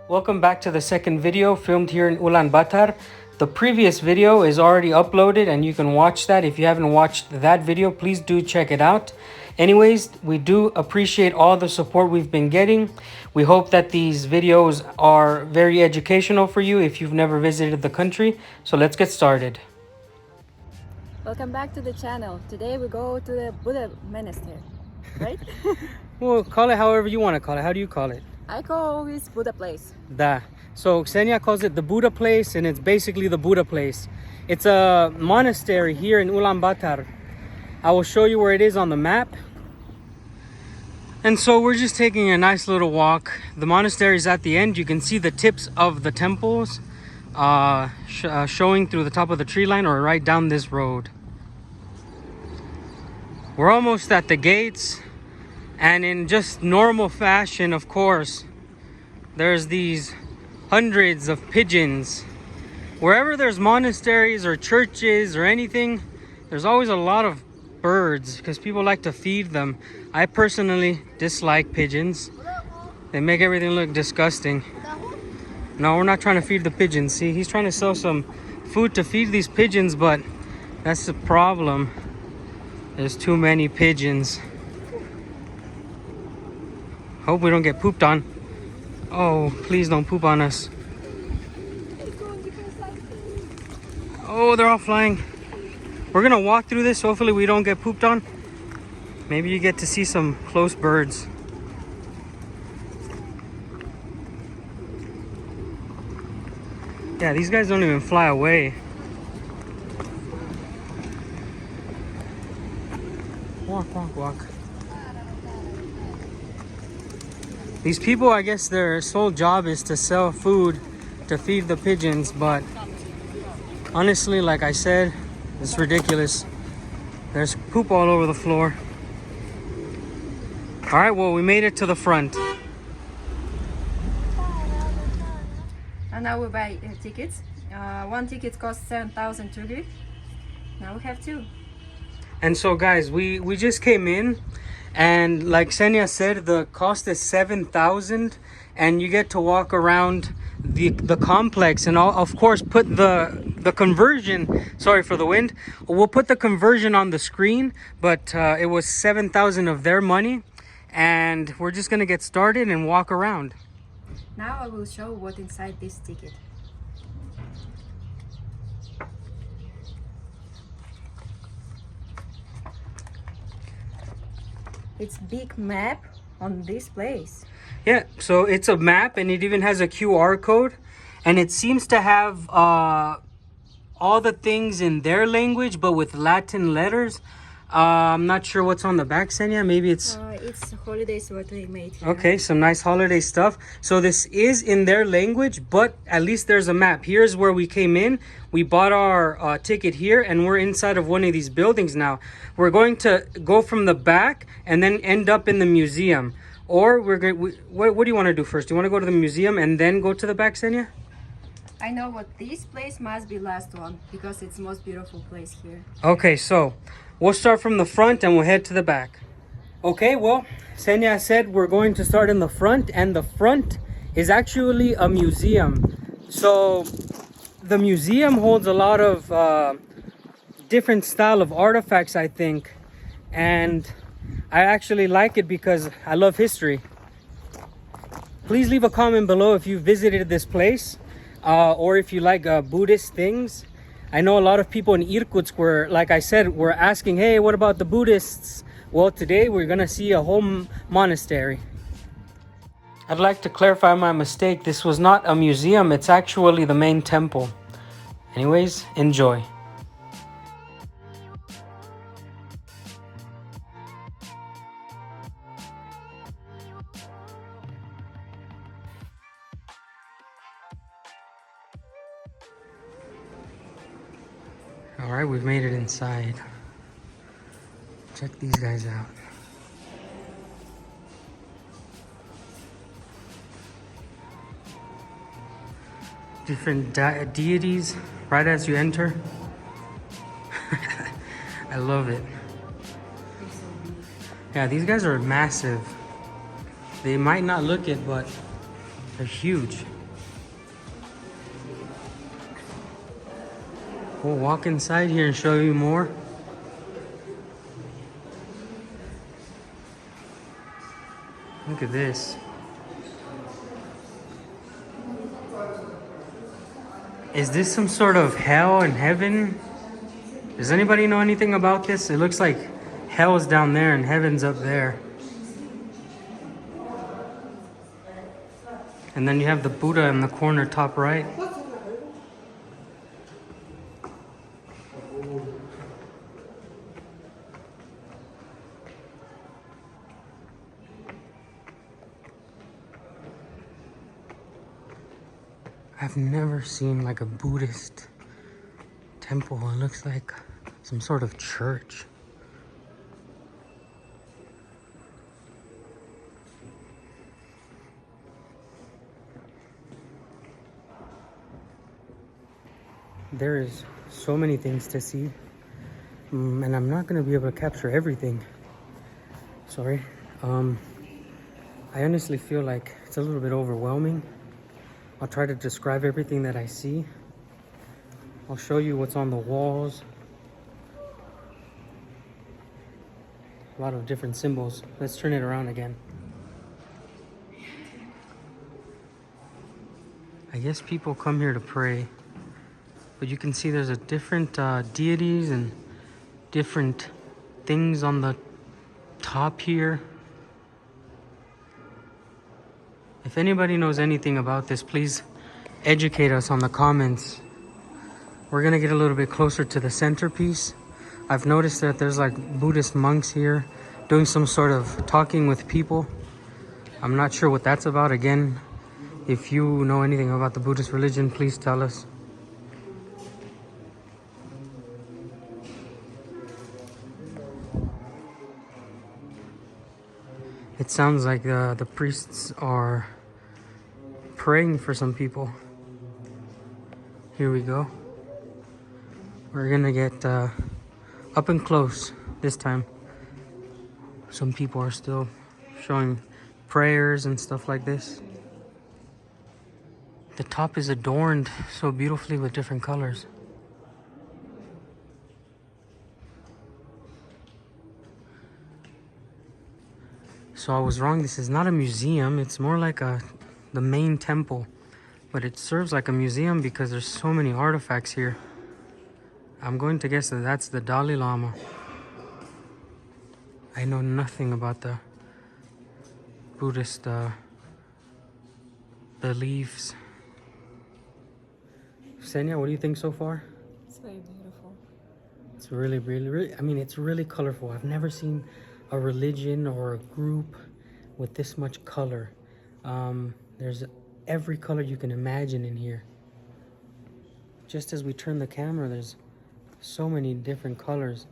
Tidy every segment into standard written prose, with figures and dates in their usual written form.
Welcome back to the second video filmed here in Ulan Batar. The previous video is already uploaded and you can watch that. If you haven't watched that video, please do check it out. Anyways, we do appreciate all the support we've been getting. We hope that these videos are very educational for you if you've never visited the country. So let's get started. Welcome back to the channel. Today we go to the Buddha Monastery, right? Well, call it however you want to call it. How do you call it? I call always Buddha place. Da. So Ksenia calls it the Buddha place, and it's basically the Buddha place. It's a monastery here in Ulaanbaatar. I will show you where it is on the map. And so we're just taking a nice little walk. The monastery is at the end. You can see the tips of the temples showing through the top of the tree line or right down this road. We're almost at the gates. And in just normal fashion, of course, there's these hundreds of pigeons. Wherever there's monasteries or churches or anything, there's always a lot of birds because people like to feed them. I personally dislike pigeons. They make everything look disgusting. No, we're not trying to feed the pigeons. See, he's trying to sell some food to feed these pigeons, but that's the problem. There's too many pigeons. Hope we don't get pooped on. Oh, please don't poop on us. Oh, they're all flying. We're gonna walk through this. Hopefully we don't get pooped on. Maybe you get to see some close birds. Yeah, these guys don't even fly away. Walk, walk, walk. These people, I guess their sole job is to sell food to feed the pigeons, but honestly, like I said, it's ridiculous. There's poop all over the floor. All right, well, we made it to the front. And now we buy tickets. One ticket costs 7,000 Turkish. Now we have two. And so, guys, we just came in. And like Ksenia said, the cost is 7,000 and you get to walk around the complex, and I'll of course put the conversion, sorry for the wind, we'll put the conversion on the screen, but it was 7,000 of their money, and we're just gonna get started and walk around. Now I will show what inside this ticket. It's big map on this place. Yeah, so it's a map and it even has a QR code, and it seems to have all the things in their language but with Latin letters. I'm not sure what's on the back, Ksenia. Maybe it's holidays what they made here. Okay, some nice holiday stuff. So this is in their language, but at least there's a map. Here's where we came in. We bought our ticket here, and we're inside of one of these buildings now. We're going to go from the back and then end up in the museum. Or we're going. What do you want to do first? Do you want to go to the museum and then go to the back, Ksenia? I know what this place must be last one because it's the most beautiful place here. Okay, so we'll start from the front and we'll head to the back. Okay, well, Ksenia said we're going to start in the front, and the front is actually a museum. So the museum holds a lot of different style of artifacts, I think, and I actually like it because I love history. Please leave a comment below if you visited this place or if you like Buddhist things. I know a lot of people in Irkutsk were, like I said, were asking, hey, what about the Buddhists? Well, today we're gonna see a whole monastery. I'd like to clarify my mistake. This was not a museum, it's actually the main temple. Anyways, enjoy. All right, we've made it inside. Check these guys out. Different deities right as you enter. I love it. Yeah, these guys are massive. They might not look it, but They're huge. We'll walk inside here and show you more. Look at this. Is this some sort of hell and heaven? Does anybody know anything about this? It looks like hell's down there and heaven's up there. And then you have the Buddha in the corner top right. I've never seen like a Buddhist temple. It looks like some sort of church. There is so many things to see, and I'm not going to be able to capture everything. Sorry. I honestly feel like it's a little bit overwhelming. I'll try to describe everything that I see. I'll show you what's on the walls. A lot of different symbols. Let's turn it around again. I guess people come here to pray. But you can see there's a different deities and different things on the top here. If anybody knows anything about this, please educate us on the comments. We're gonna get a little bit closer to the centerpiece. I've noticed that there's like Buddhist monks here doing some sort of talking with people. I'm not sure what that's about. Again, if you know anything about the Buddhist religion, please tell us. It sounds like the priests are praying for some people. Here we go. We're gonna get up and close this time. Some people are still showing prayers and stuff like this. The top is adorned so beautifully with different colors. So I was wrong, this is not a museum, it's more like the main temple. But it serves like a museum because there's so many artifacts here. I'm going to guess that that's the Dalai Lama. I know nothing about the Buddhist beliefs. Senya, what do you think so far? It's very beautiful. It's really, I mean, it's really colorful. I've never seen a religion or a group with this much color. There's every color you can imagine in here. Just as we turn the camera, there's so many different colors.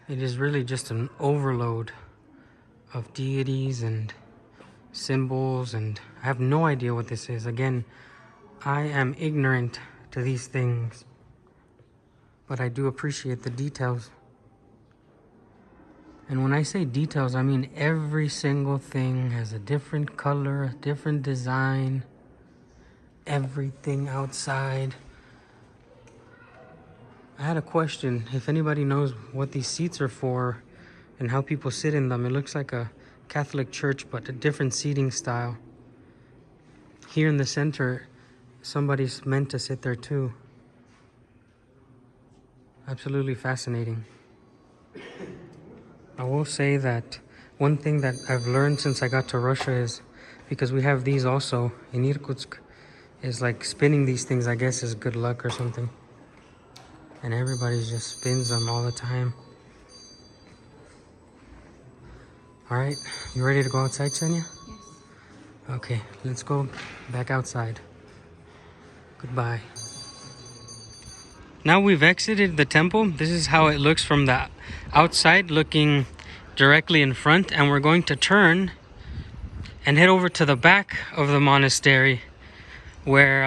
It is really just an overload of deities and symbols, and I have no idea what this is. Again, I am ignorant to these things, but I do appreciate the details. And when I say details, I mean every single thing has a different color, a different design, everything outside. I had a question. If anybody knows what these seats are for and how people sit in them, it looks like a Catholic church, but a different seating style. Here in the center, somebody's meant to sit there too. Absolutely fascinating. I will say that one thing that I've learned since I got to Russia is, because we have these also in Irkutsk, is like spinning these things, I guess, is good luck or something. And everybody just spins them all the time. All right, you ready to go outside, Senya? Yes. Okay, let's go back outside. Goodbye. Now we've exited the temple. This is how it looks from the outside, looking directly in front. And we're going to turn and head over to the back of the monastery, where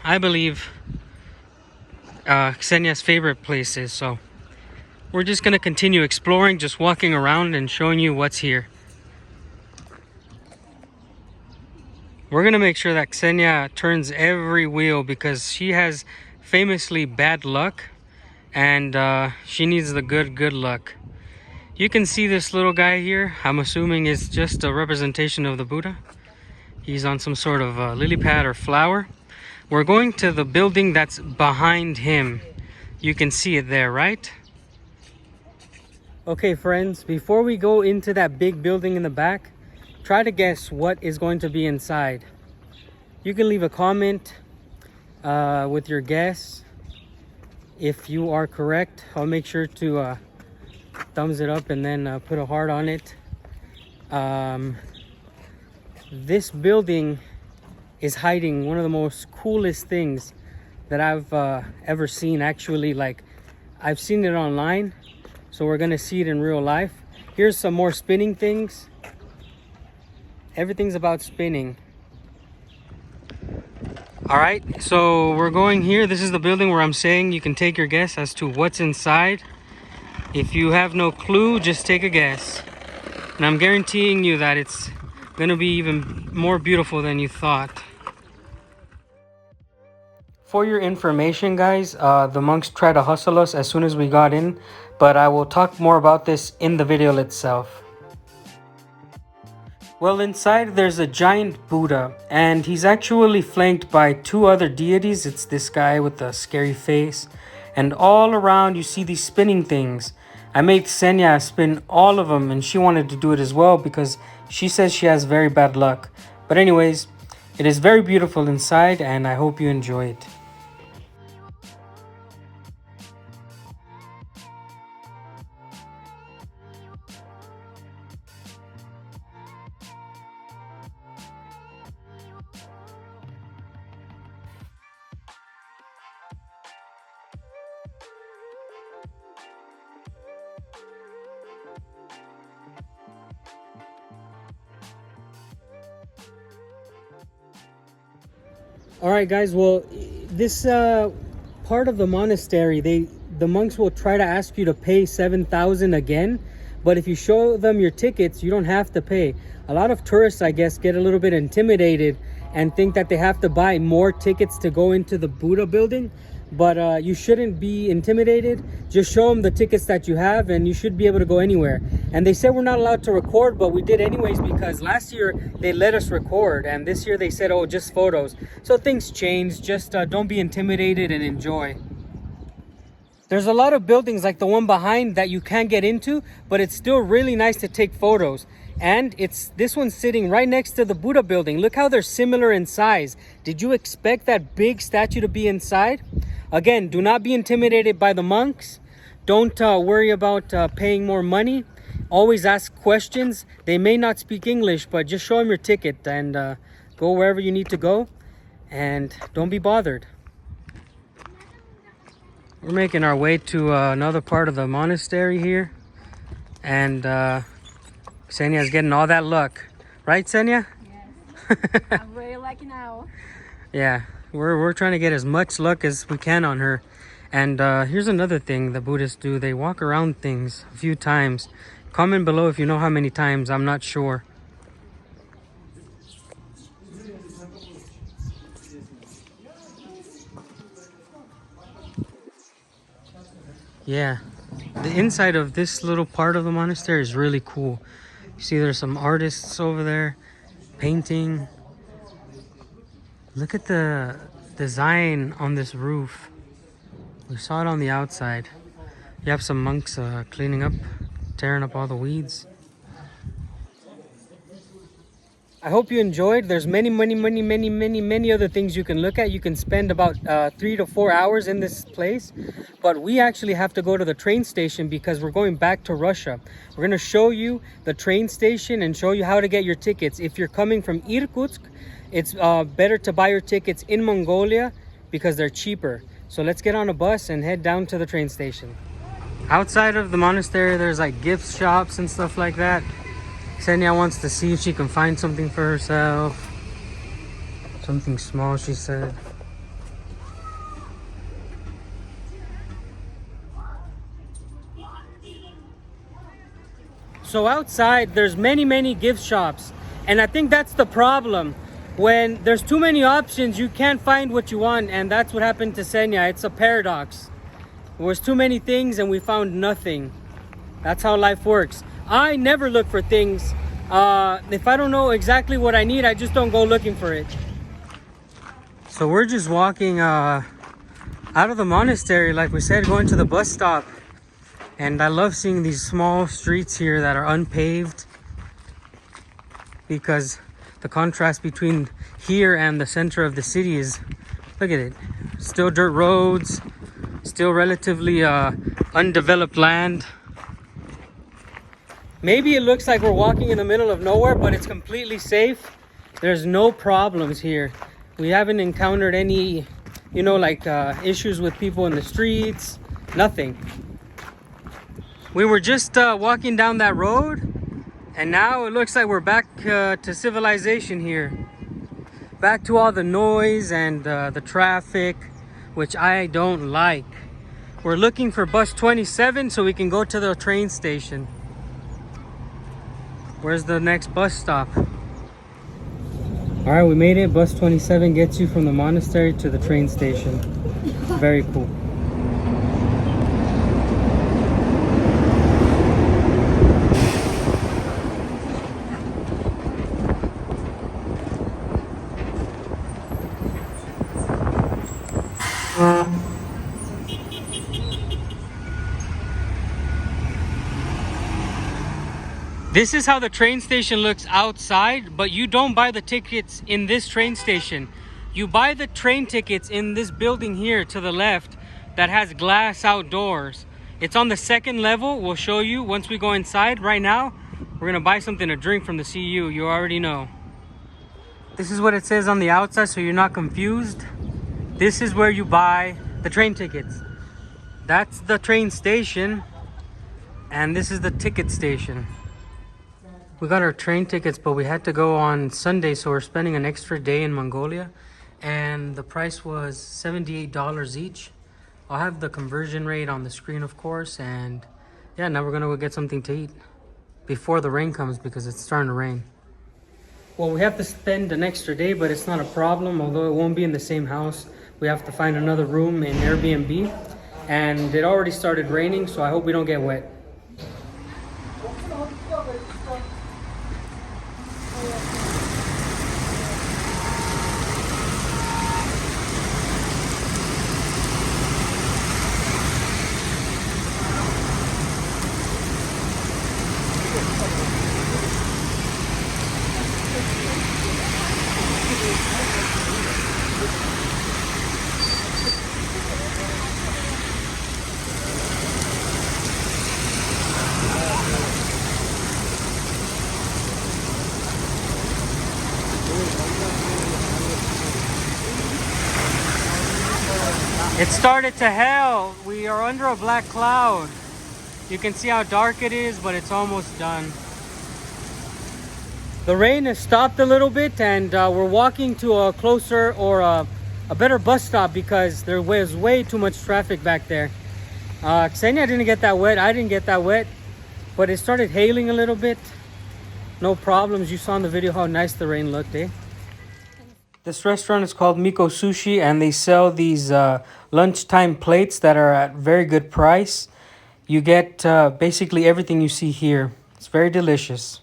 I believe Ksenia's favorite place is. So we're just going to continue exploring, just walking around and showing you what's here. We're going to make sure that Ksenia turns every wheel because she has famously bad luck, and she needs the good luck. You can see this little guy here. I'm assuming is just a representation of the Buddha. He's on some sort of lily pad or flower. We're going to the building that's behind him. You can see it there, right? Okay, friends, before we go into that big building in the back, try to guess what is going to be inside. You can leave a comment with your guess. If you are correct, I'll make sure to thumbs it up and then put a heart on it. This building is hiding one of the most coolest things that I've ever seen. Actually, like, I've seen it online, so we're gonna see it in real life. Here's some more spinning things. Everything's about spinning. All right, so we're going here. This is the building where I'm saying you can take your guess as to what's inside. If you have no clue, just take a guess. And I'm guaranteeing you that it's gonna be even more beautiful than you thought. For your information, guys, the monks tried to hustle us as soon as we got in, but I will talk more about this in the video itself. Well, inside there's a giant Buddha, and he's actually flanked by two other deities. It's this guy with the scary face, and all around you see these spinning things. I made Ksenia spin all of them, and she wanted to do it as well because she says she has very bad luck. But anyways, it is very beautiful inside, and I hope you enjoy it. All right, guys, well, this part of the monastery, the monks will try to ask you to pay 7,000 again, but if you show them your tickets, you don't have to pay. A lot of tourists, I guess, get a little bit intimidated and think that they have to buy more tickets to go into the Buddha building, but you shouldn't be intimidated. Just show them the tickets that you have and you should be able to go anywhere. And they said we're not allowed to record, but we did anyways because last year they let us record, and this year they said, oh, just photos. So things change. Just don't be intimidated and enjoy. There's a lot of buildings like the one behind that you can't get into, but it's still really nice to take photos. And this one's sitting right next to the Buddha building. Look how they're similar in size. Did you expect that big statue to be inside? Again, do not be intimidated by the monks. Don't worry about paying more money. Always ask questions. They may not speak English, but just show them your ticket and go wherever you need to go. And don't be bothered. We're making our way to another part of the monastery here. And Ksenia's getting all that luck. Right, Ksenia? Yes. I'm very lucky now. Yeah, we're trying to get as much luck as we can on her. And here's another thing the Buddhists do. They walk around things a few times. Comment below if you know how many times. I'm not sure. Yeah, the inside of this little part of the monastery is really cool. You see there's some artists over there painting. Look at the design on this roof. We saw it on the outside. You have some monks cleaning up, tearing up all the weeds. I hope you enjoyed. There's many other things you can look at. You can spend about 3 to 4 hours in this place, but we actually have to go to the train station because we're going back to Russia. We're going to show you the train station and show you how to get your tickets. If you're coming from Irkutsk, it's better to buy your tickets in Mongolia because they're cheaper. So let's get on a bus and head down to the train station. Outside of the monastery, there's like gift shops and stuff like that. Ksenia wants to see if she can find something for herself. Something small, she said. So outside, there's many gift shops. And I think that's the problem. When there's too many options, you can't find what you want. And that's what happened to Ksenia. It's a paradox. There was too many things and we found nothing. That's how life works. I never look for things. If I don't know exactly what I need, I just don't go looking for it. So we're just walking out of the monastery, like we said, going to the bus stop. And I love seeing these small streets here that are unpaved, because the contrast between here and the center of the city is, look at it, still dirt roads, still relatively undeveloped land. Maybe it looks like we're walking in the middle of nowhere, but it's completely safe. There's no problems here. We haven't encountered any, you know, like issues with people in the streets, nothing. We were just walking down that road, and now it looks like we're back to civilization here. Back to all the noise and the traffic, which I don't like. We're looking for bus 27 so we can go to the train station. Where's the next bus stop? All right, we made it. Bus 27 gets you from the monastery to the train station. Very cool. This is how the train station looks outside, but you don't buy the tickets in this train station. You buy the train tickets in this building here to the left that has glass outdoors. It's on the second level. We'll show you once we go inside. Right now, we're gonna buy something to drink from the CU. You already know. This is what it says on the outside, so you're not confused. This is where you buy the train tickets. That's the train station, and this is the ticket station. We got our train tickets, but we had to go on Sunday, so we're spending an extra day in Mongolia, and the price was $78 each. I'll have the conversion rate on the screen, of course, and yeah, now we're gonna go get something to eat before the rain comes, because it's starting to rain. Well, we have to spend an extra day, but it's not a problem. Although it won't be in the same house, we have to find another room in Airbnb, and it already started raining, so I hope we don't get wet. It started to hell. We are under a black cloud. You can see how dark it is, but it's almost done. The rain has stopped a little bit, and we're walking to a closer or a better bus stop because there was way too much traffic back there. Ksenia didn't get that wet. I didn't get that wet, but it started hailing a little bit. No problems. You saw in the video how nice the rain looked, eh? This restaurant is called Miko Sushi, and they sell these lunchtime plates that are at very good price. You get basically everything you see here. It's very delicious.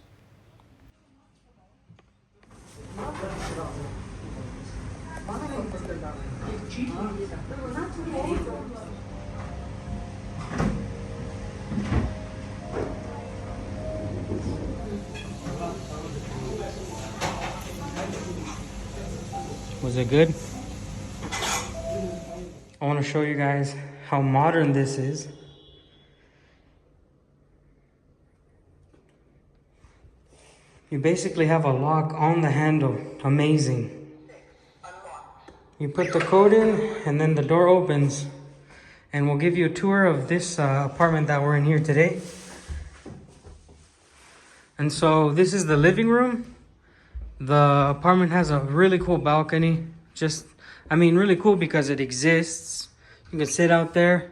Was it good? I want to show you guys how modern this is. You basically have a lock on the handle. Amazing. You put the code in and then the door opens. And we'll give you a tour of this apartment that we're in here today. And so this is the living room. The apartment has a really cool balcony. Really cool because it exists. You can sit out there.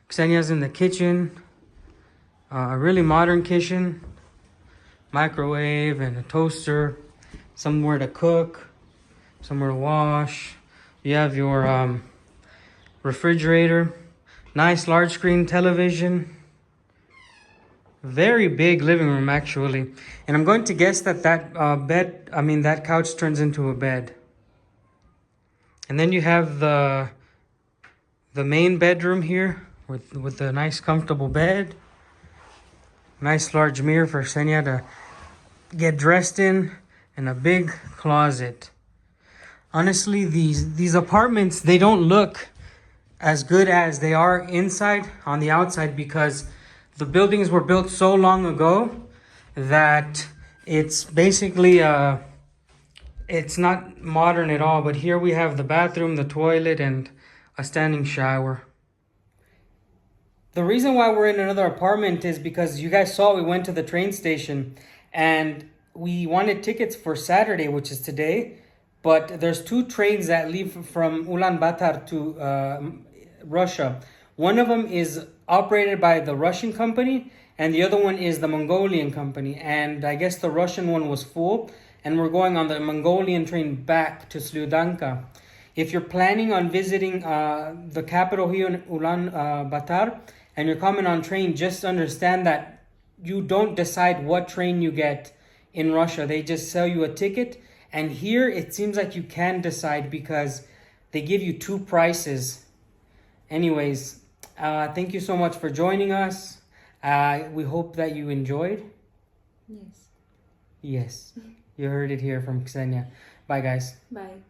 Ksenia's in the kitchen. A really modern kitchen. Microwave and a toaster. Somewhere to cook. Somewhere to wash. You have your refrigerator. Nice large screen television. Very big living room actually. And I'm going to guess that that couch turns into a bed. And then you have the main bedroom here with a nice comfortable bed. Nice large mirror for Ksenia to get dressed in, and a big closet. Honestly, these apartments, they don't look as good as they are inside on the outside because the buildings were built so long ago that it's basically it's not modern at all. But here we have the bathroom, the toilet, and a standing shower. The reason why we're in another apartment is because you guys saw we went to the train station and we wanted tickets for Saturday, which is today. But there's 2 trains that leave from Ulan Batar to Russia. One of them is operated by the Russian company and the other one is the Mongolian company. And I guess the Russian one was full and we're going on the Mongolian train back to Sludanka. If you're planning on visiting the capital here in Ulan Batar and you're coming on train, just understand that you don't decide what train you get in Russia. They just sell you a ticket. And here it seems like you can decide because they give you 2 prices. Anyways, thank you so much for joining us. We hope that you enjoyed. Yes. Yes. You heard it here from Ksenia. Bye, guys. Bye.